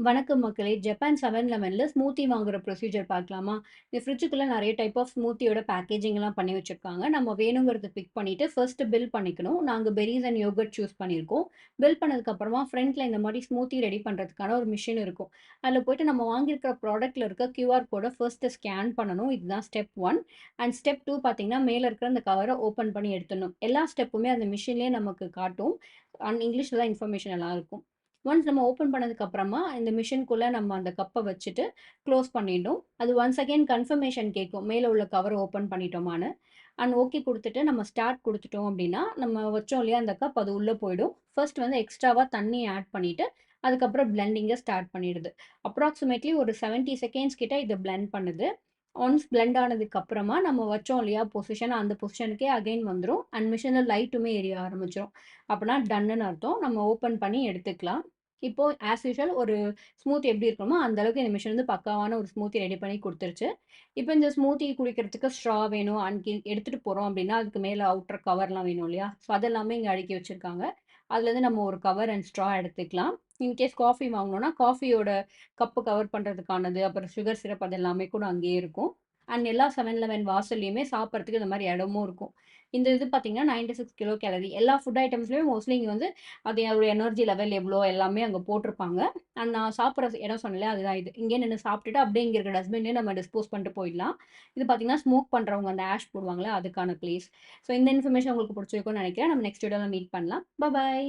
வணக்கம் மக்களே! Japan 7-Elevenல smoothie வாங்குற ப்ரொசீஜர் பார்க்கலாமா? இந்த ஃப்ரிட்ஜுக்குள்ள நெறைய டைப் ஆஃப் ஸ்மூத்தியோட பேக்கேஜிங்லாம் பண்ணி வச்சிருக்காங்க. நம்ம வேணுங்கிறத பிக் பண்ணிட்டு ஃபர்ஸ்ட் பில் பண்ணிக்கணும். நாங்க பெர்ரீஸ் அண்ட் யோகர்ட் சூஸ் பண்ணியிருக்கோம். பில் பண்ணதுக்கப்புறமா ஃப்ரண்ட்ல இந்த மாரி ஸ்மூத்தி ரெடி பண்றதுக்கான ஒரு மிஷின் இருக்கும். அதில போயிட்டு நம்ம வாங்கியிருக்கிற ப்ராடக்ட்ல இருக்க கியூஆர் கோட ஃபர்ஸ்ட்டு ஸ்கேன் பண்ணணும். இதுதான் ஸ்டெப் 1. அண்ட் ஸ்டெப் 2 பார்த்தீங்கன்னா, மேல இருக்கிற அந்த கவர ஓப்பன் பண்ணி எடுத்துடணும். எல்லா ஸ்டெப்புமே அந்த மிஷின்லேயே நமக்கு காட்டும். இங்கிலீஷ்ல தான் இன்ஃபர்மேஷன் எல்லாம் இருக்கும். ஒன்ஸ் நம்ம ஓப்பன் பண்ணதுக்கு அப்புறமா, இந்த மிஷின்குள்ள நம்ம அந்த கப்ப வச்சுட்டு க்ளோஸ் பண்ணிடணும். அது ஒன்ஸ் அகைன் கன்ஃபர்மேஷன் கேட்கும். மேல உள்ள கவர ஓப்பன் பண்ணிட்டோமான்னு. அண்ட் ஓகே குடுத்துட்டு நம்ம ஸ்டார்ட் குடுத்துட்டோம் அப்டின்னா, நம்ம வச்சோம் இல்லையா அந்த கப் அது உள்ள போயிடும். ஃபர்ஸ்ட் வந்து எக்ஸ்ட்ராவா தண்ணி ஆட் பண்ணிட்டு, அதுக்கப்புறம் பிளெண்டிங்க ஸ்டார்ட் பண்ணிடுது. அப்ராக்ஸிமேட்லி ஒரு 70 செகண்ட்ஸ் கிட்ட இது பிளெண்ட் பண்ணுது. ஒன்ஸ் பிளெண்ட் ஆனதுக்கு அப்புறமா நம்ம வச்சோம் இல்லையா பொசிஷன், அந்த பொசிஷனுக்கே அகைன் வந்துரும். அண்ட் மிஷின்ல லைட்டுமே எரிய ஆரம்பிச்சுரும். அப்பன்னா டன்னுன்னு அர்த்தம். நம்ம ஓப்பன் பண்ணி எடுத்துக்கலாம். இப்போ ஆஸ் யூசுவல் ஒரு ஸ்மூத்தி எப்படி இருக்கணுமோ, அந்த அளவுக்கு இந்த மிஷின் வந்து பக்காவான ஒரு ஸ்மூத்தி ரெடி பண்ணி குடுத்துருச்சு. இப்போ இந்த ஸ்மூத்தி குடிக்கிறதுக்கு ஸ்ட்ரா வேணும், எடுத்துட்டு போறோம் அப்படின்னா, அதுக்கு மேல அவுட்டர் கவர்லாம் வேணும் இல்லையா? ஸோ அதெல்லாமே இங்க அடுக்கி வச்சிருக்காங்க. அதுலேருந்து நம்ம ஒரு கவர் அண்ட் ஸ்ட்ரா எடுத்துக்கலாம். இன்கேஸ் காஃபி வாங்குனோம்னா, காஃபியோட கப்பு கவர் பண்றதுக்கானது, அப்புறம் சுகர் சிரப் அது எல்லாமே கூட அங்கேயே இருக்கும். அண்ட் எல்லா 7-Eleven வாசல்லயுமே சாப்பிடறதுக்கு இந்த மாரி இடமும் இருக்கும். இந்த இது பார்த்தீங்கன்னா, 96 கிலோ கேலரி. எல்லா ஃபுட் ஐட்டம்ஸ்லயும் மோஸ்ட்லி இங்க வந்து அதோட எனர்ஜி லெவல் எவ்வளோ எல்லாமே அங்க போட்டிருப்பாங்க. அண்ட் நான் சாப்பிடுற இடம் சொன்னேன்ல, அதுதான் இது. இங்கேயே நின்னு சாப்பிட்டுட்டு அப்படியே இங்க இருக்க டஸ்ட்பின்லயே நம்ம டிஸ்போஸ் பண்ணிட்டு போயிடலாம். இது பார்த்தீங்கன்னா, ஸ்மோக் பண்றவங்க அந்த ஆஷ் போடுவாங்கல்ல, அதுக்கான பிளேஸ். ஸோ இந்த இன்ஃபர்மேஷன் உங்களுக்கு பிடிச்சிருக்கும்னு நினைக்கிறேன். நம்ம நெக்ஸ்ட் வீடியோல மீட் பண்ணலாம். பாய்.